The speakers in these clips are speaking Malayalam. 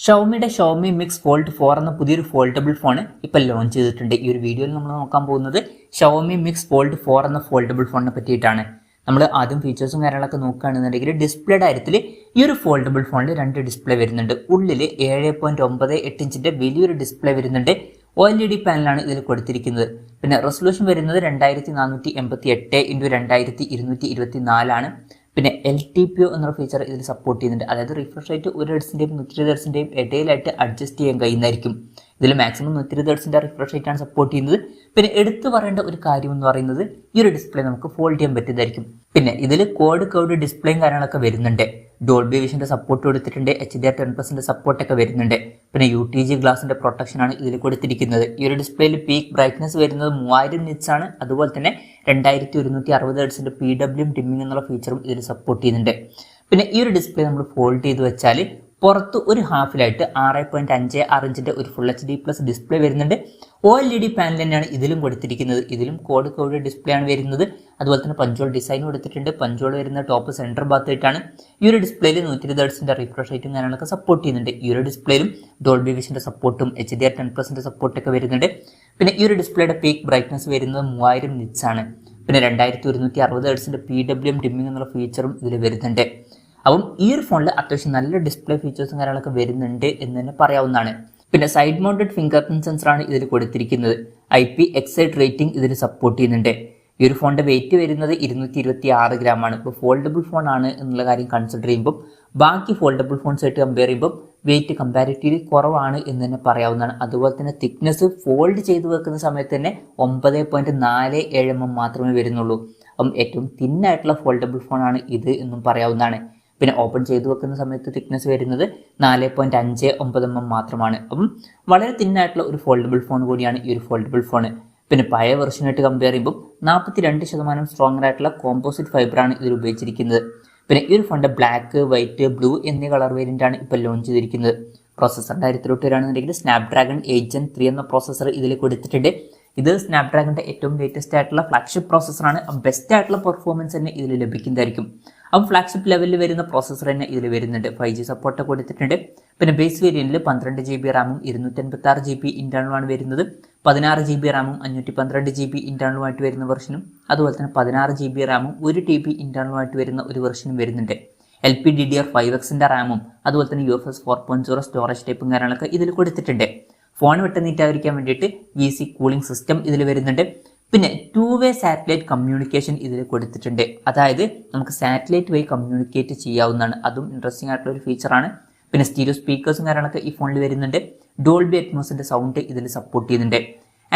ഷവോമിയുടെ ഷവോമി മിക്സ് ഫോൾഡ് 4 എന്ന പുതിയൊരു ഫോൾഡബിൾ ഫോൺ ഇപ്പോൾ ലോഞ്ച് ചെയ്തിട്ടുണ്ട്. ഈ ഒരു വീഡിയോയിൽ നമ്മൾ നോക്കാൻ പോകുന്നത് ഷവോമി മിക്സ് ഫോൾഡ് 4 എന്ന ഫോൾഡബിൾ ഫോണിനെ പറ്റിയിട്ടാണ്. നമ്മൾ ആദ്യം ഫീച്ചേഴ്സും കാര്യങ്ങളൊക്കെ നോക്കുകയാണെന്നുണ്ടെങ്കിൽ ഡിസ്പ്ലേയുടെ കാര്യത്തിൽ ഈ ഒരു ഫോൾഡബിൾ ഫോണിൽ 2 ഡിസ്പ്ലേ വരുന്നുണ്ട്. ഉള്ളിൽ 7.98 ഇഞ്ചിന്റെ വലിയൊരു ഡിസ്പ്ലേ വരുന്നുണ്ട്. OLED പാനലാണ് ഇതിൽ കൊടുത്തിരിക്കുന്നത്. പിന്നെ റെസൊല്യൂഷൻ വരുന്നത് 2488x2224 ആണ്. പിന്നെ LTPO എന്നൊരു ഫീച്ചർ ഇതിൽ സപ്പോർട്ട് ചെയ്യുന്നുണ്ട്. അതായത് റിഫ്രഷ് റേറ്റ് 1 ഹെർട്സിൻ്റെയും 120 ഹെർട്സിൻ്റെയും ഇടയിലായിട്ട് അഡ്ജസ്റ്റ് ചെയ്യാൻ കഴിയുന്നതായിരിക്കും. ഇതിൽ മാക്സിമം 120 ഹെർട്സിൻ്റെ റിഫ്രഷ് റേറ്റ് ആണ് സപ്പോർട്ട് ചെയ്യുന്നത്. പിന്നെ എടുത്തു പറയേണ്ട ഒരു കാര്യം എന്ന് പറയുന്നത് ഈ ഒരു ഡിസ്പ്ലേ നമുക്ക് ഫോൾഡ് ചെയ്യാൻ പറ്റുന്നതായിരിക്കും. പിന്നെ ഇതിൽ കോഡ് ഡിസ്പ്ലേയും കാര്യങ്ങളൊക്കെ വരുന്നുണ്ട്. ഡോൾബി വിഷന്റെ സപ്പോർട്ട് കൊടുത്തിട്ടുണ്ട്. HDR10+ സപ്പോർട്ടൊക്കെ വരുന്നുണ്ട്. പിന്നെ UTG ഗ്ലാസിന്റെ പ്രൊട്ടക്ഷൻ ആണ് ഇതിൽ കൊടുത്തിരിക്കുന്നത്. ഈ ഒരു ഡിസ്പ്ലേയിൽ പീക്ക് ബ്രൈറ്റ്നസ് വരുന്നത് 3000 നിറ്റ്സ് ആണ്. അതുപോലെ തന്നെ 2160 ഹെർട്സിന്റെ PWM ഡിമ്മിംഗ് എന്നുള്ള ഫീച്ചറും ഇതിൽ സപ്പോർട്ട് ചെയ്യുന്നുണ്ട്. പിന്നെ ഈ ഒരു ഡിസ്പ്ലേ നമ്മൾ ഫോൾഡ് ചെയ്ത് വെച്ചാൽ പുറത്ത് ഒരു ഹാഫിലായിട്ട് 6.56 ഇഞ്ചിന്റെ ഒരു ഫുൾ HD+ ഡിസ്പ്ലേ വരുന്നുണ്ട്. OLED പാനൽ തന്നെയാണ് ഇതിലും കൊടുത്തിരിക്കുന്നത്. ഇതിലും കോഡ് ഡിസ്പ്ലേ ആണ് വരുന്നത്. അതുപോലെ തന്നെ പഞ്ചോൾ ഡിസൈൻ കൊടുത്തിട്ടുണ്ട്. പഞ്ചോൾ വരുന്ന ടോപ്പ് സെൻറ്റർ ഭാഗത്തായിട്ടാണ്. ഈ ഒരു ഡിസ്പ്ലേയിൽ 120 ഹെർട്സിന്റെ റിഫ്രഷ് റേറ്റും കാര്യങ്ങളൊക്കെ സപ്പോർട്ട് ചെയ്യുന്നുണ്ട്. ഈ ഒരു ഡിസ്പ്ലേയിലും ഡോൾബി വിഷന്റെ സപ്പോർട്ടും HDR10+ സപ്പോർട്ടൊക്കെ വരുന്നുണ്ട്. പിന്നെ ഈ ഒരു ഡിസ്പ്ലേയുടെ പീക്ക് ബ്രൈറ്റ്നസ് വരുന്നത് 3000 നിറ്റ്സ് ആണ്. പിന്നെ 2160 ഹെർട്സിന്റെ PWM ഡിമ്മിംഗ് എന്നുള്ള ഫീച്ചറും ഇതിൽ വരുന്നുണ്ട്. അപ്പം ഈ ഒരു ഫോണിൽ അത്യാവശ്യം നല്ല ഡിസ്പ്ലേ ഫീച്ചേഴ്സും കാര്യങ്ങളൊക്കെ വരുന്നുണ്ട് എന്ന് തന്നെ പറയാവുന്നതാണ്. പിന്നെ സൈഡ് മൗണ്ടഡ് ഫിംഗർ പ്രിന്റ് സെൻസറാണ് ഇതിൽ കൊടുത്തിരിക്കുന്നത്. IPX8 റേറ്റിംഗ് ഇതിൽ സപ്പോർട്ട് ചെയ്യുന്നുണ്ട്. ഈ ഒരു ഫോണിന്റെ വെയിറ്റ് വരുന്നത് 226 ഗ്രാം ആണ്. ഇപ്പോൾ ഫോൾഡബിൾ ഫോൺ ആണ് എന്നുള്ള കാര്യം കൺസിഡർ ചെയ്യുമ്പോൾ ബാക്കി ഫോൾഡബിൾ ഫോൺസ് ആയിട്ട് കമ്പയർ ചെയ്യുമ്പോൾ വെയിറ്റ് കമ്പാരിറ്റീവ്ലി കുറവാണ് എന്ന് തന്നെ പറയാവുന്നതാണ്. അതുപോലെ തന്നെ തിക്നെസ് ഫോൾഡ് ചെയ്ത് വെക്കുന്ന സമയത്ത് തന്നെ 9.47 mm മാത്രമേ വരുന്നുള്ളൂ. അപ്പം ഏറ്റവും തിന്നായിട്ടുള്ള ഫോൾഡബിൾ ഫോണാണ് ഇത് എന്നും പറയാവുന്നതാണ്. പിന്നെ ഓപ്പൺ ചെയ്ത് വെക്കുന്ന സമയത്ത് തിക്നെസ് വരുന്നത് 4.59 mm മാത്രമാണ്. അപ്പം വളരെ തിന്നായിട്ടുള്ള ഒരു ഫോൾഡബിൾ ഫോൺ കൂടിയാണ് ഈ ഒരു ഫോൾഡബിൾ ഫോൺ. പിന്നെ പഴയ വെർഷനായിട്ട് കമ്പയർ ചെയ്യുമ്പോൾ 42% സ്ട്രോങ്ങർ ആയിട്ടുള്ള കോമ്പോസിറ്റ് ഫൈബറാണ് ഇതിൽ ഉപയോഗിച്ചിരിക്കുന്നത്. പിന്നെ ഈ ഒരു ഫോണിൻ്റെ ബ്ലാക്ക്, വൈറ്റ്, ബ്ലൂ എന്നീ കളർ വേരിയൻ്റ് ആണ് ഇപ്പോൾ ലോഞ്ച് ചെയ്തിരിക്കുന്നത്. പ്രോസസ്സറിൻ്റെ കാര്യത്തിലോട്ട് വരികയാണെന്നുണ്ടെങ്കിൽ സ്നാപ്ഡ്രാഗൺ 8 Gen 3 എന്ന പ്രോസസ്സർ ഇതിൽ കൊടുത്തിട്ടുണ്ട്. ഇത് സ്നാപ്ഡ്രാഗണിൻ്റെ ഏറ്റവും ലേറ്റസ്റ്റ് ആയിട്ടുള്ള ഫ്ലാഗ്ഷിപ്പ് പ്രോസസ്സറാണ്. ബെസ്റ്റ് ആയിട്ടുള്ള പെർഫോമൻസ് തന്നെ ഇതിൽ ലഭിക്കുന്നതായിരിക്കും. അപ്പം ഫ്ലാഗ്ഷിപ്പ് ലെവലിൽ വരുന്ന പ്രോസസ്സർ തന്നെ ഇതിൽ വരുന്നുണ്ട്. 5G സപ്പോർട്ട് കൊടുത്തിട്ടുണ്ട്. പിന്നെ ബേസ് വേരിയന്റിൽ 12 GB റാമും 256 GB ഇന്റേണലുമാണ് വരുന്നത്. 16 GB റാമും 512 GB ഇന്റേണലുമായിട്ട് വരുന്ന വെർഷനും അതുപോലെ തന്നെ 16 GB റാമും 1 TB ഇന്റേണലുമായിട്ട് വരുന്ന ഒരു വെർഷനും വരുന്നുണ്ട്. LPDDR5Xന്റെ റാമും അതുപോലെ തന്നെ UFS 4.0 സ്റ്റോറേജ് ടൈപ്പും കാര്യങ്ങളൊക്കെ ഇതിൽ കൊടുത്തിട്ടുണ്ട്. ഫോൺ വിട്ടുനീറ്റാതിരിക്കാൻ വേണ്ടിയിട്ട് VC കൂളിംഗ് സിസ്റ്റം ഇതിൽ വരുന്നുണ്ട്. പിന്നെ 2-വേ സാറ്റലൈറ്റ് കമ്മ്യൂണിക്കേഷൻ ഇതിൽ കൊടുത്തിട്ടുണ്ട്. അതായത് നമുക്ക് സാറ്റലൈറ്റ് വഴി കമ്മ്യൂണിക്കേറ്റ് ചെയ്യാവുന്നതാണ്. അതും ഇൻട്രസ്റ്റിംഗ് ആയിട്ടുള്ള ഒരു ഫീച്ചറാണ്. പിന്നെ സ്റ്റീരിയോ സ്പീക്കേഴ്സും കാര്യങ്ങളൊക്കെ ഈ ഫോണിൽ വരുന്നുണ്ട്. ഡോൾബി അറ്റ്മോസിന്റെ സൗണ്ട് ഇതിൽ സപ്പോർട്ട് ചെയ്യുന്നുണ്ട്.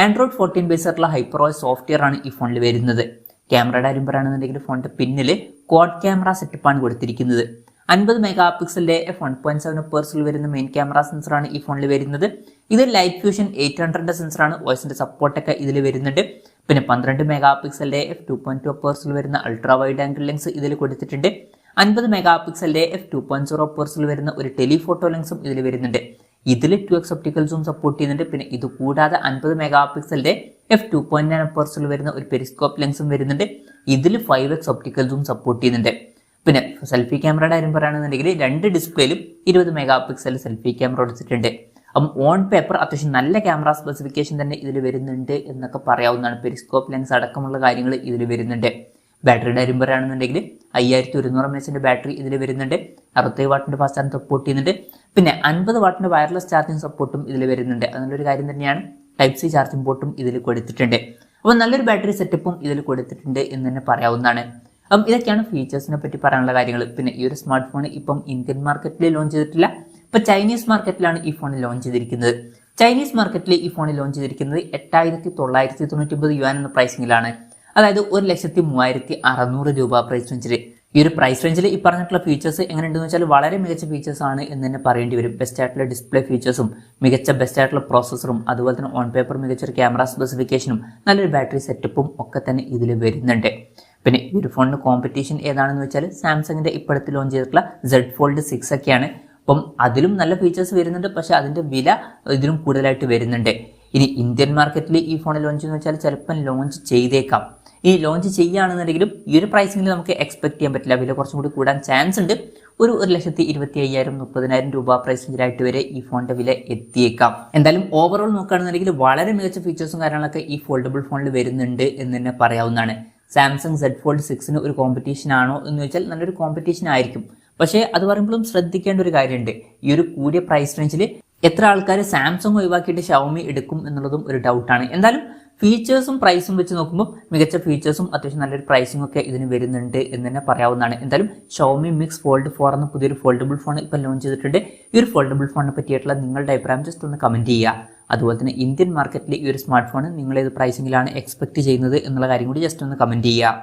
Android 14 ബേസ് ആയിട്ടുള്ള HyperOS സോഫ്റ്റ്വെയർ ആണ് ഈ ഫോണിൽ വരുന്നത്. ക്യാമറയുടെ കാര്യം പറയുകയാണെന്നുണ്ടെങ്കിൽ ഫോണിന്റെ പിന്നിൽ ക്വാഡ് ക്യാമറ സെറ്റപ്പാണ് കൊടുത്തിരിക്കുന്നത്. 50 മെഗാ പിക്സലിന്റെ f1.7 വരുന്ന മെയിൻ ക്യാമറ സെൻസറാണ് ഈ ഫോണിൽ വരുന്നത്. ഇത് ലൈറ്റ് ഫ്യൂഷൻ 800 സെൻസറാണ്. വോയിസിന്റെ സപ്പോർട്ടൊക്കെ ഇതിൽ വരുന്നുണ്ട്. പിന്നെ 12 മെഗാ പിക്സലിന്റെ f2.2 വരുന്ന അൾട്രാ വൈഡ് ആംഗിൾ ലെൻസ് ഇതിൽ കൊടുത്തിട്ടുണ്ട്. 50 മെഗാ പിക്സലിന്റെ f2.0 വരുന്ന ഒരു ടെലിഫോട്ടോ ലെൻസും ഇതിൽ വരുന്നുണ്ട്. ഇതിൽ 2x ഒപ്റ്റിക്കൽ സൂം സപ്പോർട്ട് ചെയ്യുന്നുണ്ട്. പിന്നെ ഇത് കൂടാതെ 50 മെഗാ പിക്സലിന്റെ f2.9 വരുന്ന ഒരു പെരിസ്കോപ്പ് ലെൻസും വരുന്നുണ്ട്. ഇതിൽ 5x ഒപ്റ്റിക്കൽ സൂം സപ്പോർട്ട് ചെയ്യുന്നുണ്ട്. പിന്നെ സെൽഫി ക്യാമറയുടെ കാര്യം പറയുകയാണെന്നുണ്ടെങ്കിൽ 2 ഡിസ്പ്ലേയിലും 20 മെഗാ പിക്സൽ സെൽഫി ക്യാമറ കൊടുത്തിട്ടുണ്ട്. അപ്പം ഓൺ പേപ്പർ അത്യാവശ്യം നല്ല ക്യാമറ സ്പെസിഫിക്കേഷൻ തന്നെ ഇതിൽ വരുന്നുണ്ട് എന്നൊക്കെ പറയാവുന്നതാണ്. പെരിസ്കോപ്പ് ലെൻസ് അടക്കമുള്ള കാര്യങ്ങൾ ഇതിൽ വരുന്നുണ്ട്. ബാറ്ററിയുടെ കാര്യം പറയുകയാണെന്നുണ്ടെങ്കിൽ 5100 mAh ബാറ്ററി ഇതിൽ വരുന്നുണ്ട്. 67 വാട്ടിന്റെ ഫാസ്റ്റ് ചാർജ് സപ്പോർട്ട് ചെയ്യുന്നുണ്ട്. പിന്നെ 50 വാട്ടിന്റെ വയർലെസ് ചാർജിങ് സപ്പോർട്ടും ഇതിൽ വരുന്നുണ്ട്. അതുള്ളൊരു കാര്യം തന്നെയാണ്. Type-C ചാർജിംഗ് പോർട്ടും ഇതിൽ കൊടുത്തിട്ടുണ്ട്. അപ്പോൾ നല്ലൊരു ബാറ്ററി സെറ്റപ്പും ഇതിൽ കൊടുത്തിട്ടുണ്ട് എന്ന് തന്നെ പറയാവുന്നതാണ്. അപ്പം ഇതൊക്കെയാണ് ഫീച്ചേഴ്സിനെ പറ്റി പറയാനുള്ള കാര്യങ്ങൾ. പിന്നെ ഈ ഒരു സ്മാർട്ട് ഫോൺ ഇപ്പം ഇന്ത്യൻ മാർക്കറ്റിൽ ലോഞ്ച് ചെയ്തിട്ടില്ല. ഇപ്പം ചൈനീസ് മാർക്കറ്റിലാണ് ഈ ഫോൺ ലോഞ്ച് ചെയ്തിരിക്കുന്നത്. ചൈനീസ് മാർക്കറ്റിൽ ഈ ഫോൺ ലോഞ്ച് ചെയ്തിരിക്കുന്നത് 8999 യുവാൻ എന്ന പ്രൈസിങ്ങിലാണ്. അതായത് 1,03,600 രൂപ പ്രൈസ് റേഞ്ചിൽ. ഈ ഒരു പ്രൈസ് റേഞ്ചിൽ ഈ പറഞ്ഞിട്ടുള്ള ഫീച്ചേഴ്സ് എങ്ങനെയുണ്ടെന്ന് വെച്ചാൽ വളരെ മികച്ച ഫീച്ചേഴ്സ് ആണ് എന്ന് തന്നെ പറയേണ്ടി വരും. ബെസ്റ്റ് ആയിട്ടുള്ള ഡിസ്പ്ലേ ഫീച്ചേഴ്സും ബെസ്റ്റ് ആയിട്ടുള്ള പ്രോസസ്സറും അതുപോലെ തന്നെ ഓൺ പേപ്പർ മികച്ചൊരു ക്യാമറ സ്പെസിഫിക്കേഷനും നല്ലൊരു ബാറ്ററി സെറ്റപ്പും ഒക്കെ തന്നെ ഇതിൽ വരുന്നുണ്ട്. പിന്നെ ഈ ഒരു ഫോണിന് കോമ്പറ്റീഷൻ ഏതാണെന്ന് വെച്ചാൽ സാംസങ്ങിന്റെ ഇപ്പോഴത്തെ ലോഞ്ച് ചെയ്തിട്ടുള്ള Z Fold 6 ഒക്കെയാണ്. അപ്പം അതിലും നല്ല ഫീച്ചേഴ്സ് വരുന്നുണ്ട്. പക്ഷെ അതിന്റെ വില ഇതിലും കൂടുതലായിട്ട് വരുന്നുണ്ട്. ഇനി ഇന്ത്യൻ മാർക്കറ്റിൽ ഈ ഫോൺ ലോഞ്ച് എന്ന് വെച്ചാൽ ചിലപ്പം ലോഞ്ച് ചെയ്തേക്കാം. ഈ ലോഞ്ച് ചെയ്യുകയാണെന്നുണ്ടെങ്കിലും ഈ ഒരു പ്രൈസിങ്ങിൽ നമുക്ക് എക്സ്പെക്ട് ചെയ്യാൻ പറ്റില്ല. വില കുറച്ചും കൂടി കൂടാൻ ചാൻസ് ഉണ്ട്. ഒരു 1,25,000 30,000 രൂപ പ്രൈസ് റേഞ്ചിലായിട്ട് വരെ ഈ ഫോണിന്റെ വില എത്തിയേക്കാം. എന്തായാലും ഓവറോൾ നോക്കുകയാണെന്നുണ്ടെങ്കിൽ വളരെ മികച്ച ഫീച്ചേഴ്സും കാര്യങ്ങളൊക്കെ ഈ ഫോൾഡബിൾ ഫോണിൽ വരുന്നുണ്ട് എന്ന് തന്നെ പറയാവുന്നതാണ്. സാംസങ് Z Fold 6 ഒരു കോമ്പറ്റീഷൻ ആണോ എന്ന് ചോദിച്ചാൽ നല്ലൊരു കോമ്പറ്റീഷൻ ആയിരിക്കും. പക്ഷേ അത് പറയുമ്പോഴും ശ്രദ്ധിക്കേണ്ട ഒരു കാര്യമുണ്ട്. ഈ ഒരു കൂടിയ പ്രൈസ് റേഞ്ചിൽ എത്ര ആൾക്കാർ സാംസങ് ഒഴിവാക്കിയിട്ട് ഷവോമി എടുക്കും എന്നുള്ളതും ഒരു ഡൗട്ടാണ്. എന്തായാലും ഫീച്ചേഴ്സും പ്രൈസും വെച്ച് നോക്കുമ്പോൾ മികച്ച ഫീച്ചേഴ്സും അത്യാവശ്യം നല്ലൊരു പ്രൈസിംഗ് ഒക്കെ ഇതിന് വരുന്നുണ്ട് എന്ന് തന്നെ പറയാവുന്നതാണ്. എന്തായാലും ഷവോമി മിക്സ് ഫോൾഡ് 4 എന്ന പുതിയൊരു ഫോൾഡബിൾ ഫോൺ ഇപ്പോൾ ലോഞ്ച് ചെയ്തിട്ടുണ്ട്. ഈ ഒരു ഫോൾഡബിൾ ഫോണിനെ പറ്റിയിട്ടുള്ള നിങ്ങളുടെ അഭിപ്രായം ജസ്റ്റ് ഒന്ന് കമൻറ്റ് ചെയ്യുക. അതുപോലെ തന്നെ ഇന്ത്യൻ മാർക്കറ്റിൽ ഈ ഒരു സ്മാർട്ട് ഫോൺ നിങ്ങൾ ഏത് പ്രൈസിങ്ങിലാണ് എക്സ്പെക്ട് ചെയ്യുന്നത് എന്നുള്ള കാര്യം കൂടി ജസ്റ്റ് ഒന്ന് കമൻറ്റ് ചെയ്യുക.